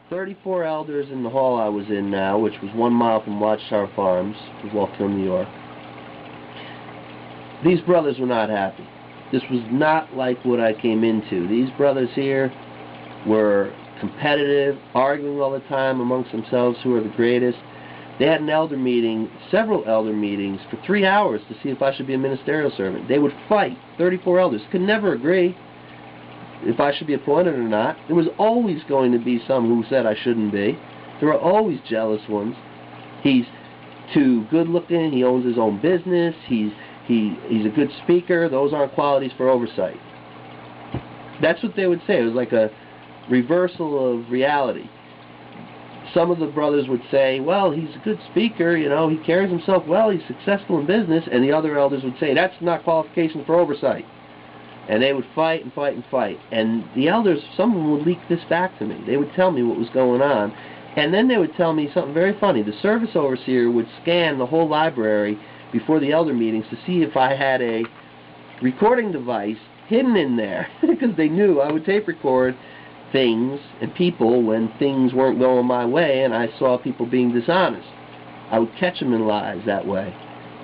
34 elders in the hall I was in now, which was 1 mile from Watchtower Farms, Waltham, New York. These brothers were not happy. This was not like what I came into. These brothers here were competitive, arguing all the time amongst themselves who are the greatest. They had an elder meeting, several elder meetings, for 3 hours to see if I should be a ministerial servant. They would fight. 34 elders could never agree if I should be appointed or not. There was always going to be some who said I shouldn't be. There were always jealous ones. He's too good looking, he owns his own business, he's a good speaker. Those aren't qualities for oversight. That's what they would say. It was like a reversal of reality. Some of the brothers would say, well, he's a good speaker, you know, he carries himself well, he's successful in business, and the other elders would say, that's not qualification for oversight. And they would fight and fight and fight. And the elders, some of them would leak this back to me. They would tell me what was going on. And then they would tell me something very funny. The service overseer would scan the whole library before the elder meetings to see if I had a recording device hidden in there, because they knew I would tape record things and people when things weren't going my way and I saw people being dishonest. I would catch them in lies that way,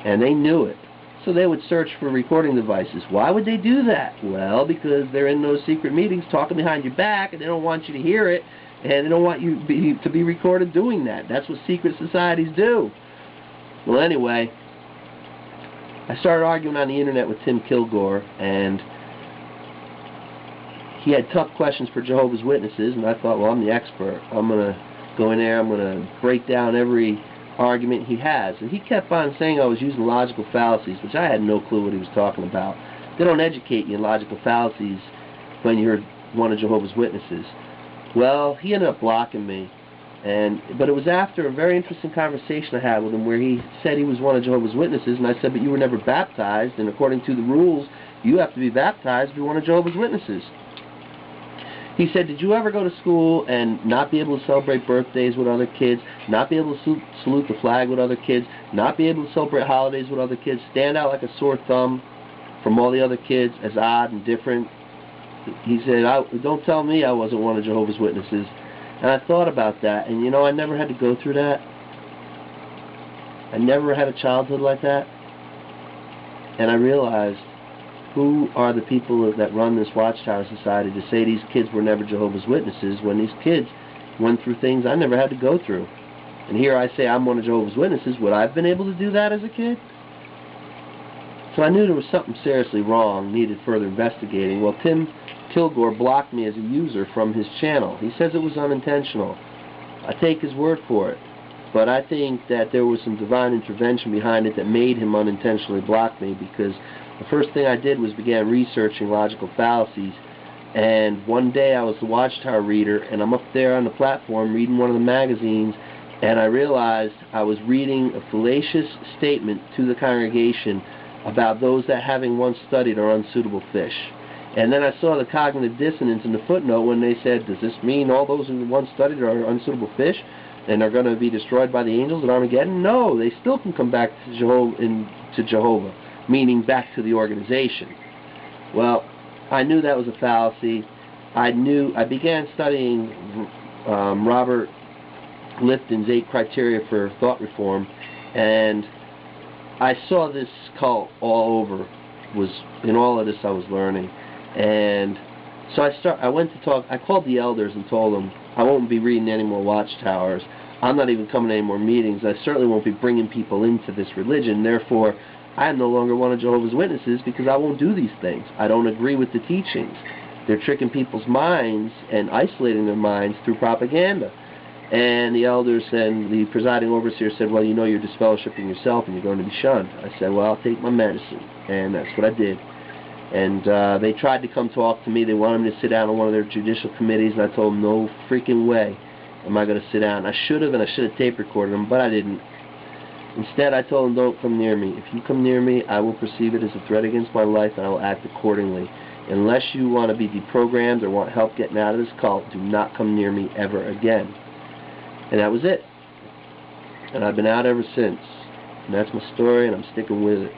and they knew it. So they would search for recording devices. Why would they do that? Well, because they're in those secret meetings talking behind your back, and they don't want you to hear it, and they don't want you to be recorded doing that. That's what secret societies do. Well, anyway, I started arguing on the internet with Tim Kilgore, and he had tough questions for Jehovah's Witnesses, and I thought, well, I'm the expert. I'm going to go in there, I'm going to break down every argument he has. And he kept on saying I was using logical fallacies, which I had no clue what he was talking about. They don't educate you in logical fallacies when you're one of Jehovah's Witnesses. Well, he ended up blocking me, but it was after a very interesting conversation I had with him where he said he was one of Jehovah's Witnesses, and I said, but you were never baptized, and according to the rules, you have to be baptized to be one of Jehovah's Witnesses. He said, did you ever go to school and not be able to celebrate birthdays with other kids, not be able to salute the flag with other kids, not be able to celebrate holidays with other kids, stand out like a sore thumb from all the other kids as odd and different? He said, don't tell me I wasn't one of Jehovah's Witnesses. And I thought about that, and you know, I never had to go through that. I never had a childhood like that. And I realized, who are the people that run this Watchtower Society to say these kids were never Jehovah's Witnesses when these kids went through things I never had to go through? And here I say I'm one of Jehovah's Witnesses. Would I have been able to do that as a kid? So I knew there was something seriously wrong, needed further investigating. Well, Tim Kilgore blocked me as a user from his channel. He says it was unintentional. I take his word for it. But I think that there was some divine intervention behind it that made him unintentionally block me, because the first thing I did was began researching logical fallacies. And one day I was the Watchtower reader, and I'm up there on the platform reading one of the magazines, and I realized I was reading a fallacious statement to the congregation about those that having once studied are unsuitable fish. And then I saw the cognitive dissonance in the footnote when they said, does this mean all those who once studied are unsuitable fish and are going to be destroyed by the angels at Armageddon? No, they still can come back to Jehovah, meaning back to the organization. Well, I knew that was a fallacy. I began studying Robert Lifton's 8 criteria for thought reform, and I saw this cult all over. In all of this I was learning. And so I went to talk. I called the elders and told them, I won't be reading any more Watchtowers. I'm not even coming to any more meetings. I certainly won't be bringing people into this religion. Therefore, I am no longer one of Jehovah's Witnesses, because I won't do these things. I don't agree with the teachings. They're tricking people's minds and isolating their minds through propaganda. And the elders and the presiding overseer said, well, you know, you're disfellowshipping yourself and you're going to be shunned. I said, well, I'll take my medicine. And that's what I did. And they tried to come talk to me. They wanted me to sit down on one of their judicial committees, and I told them, no freaking way am I going to sit down. I should have, and I should have tape recorded them, but I didn't. Instead, I told them, don't come near me. If you come near me, I will perceive it as a threat against my life, and I will act accordingly. Unless you want to be deprogrammed or want help getting out of this cult, do not come near me ever again. And that was it. And I've been out ever since. And that's my story, and I'm sticking with it.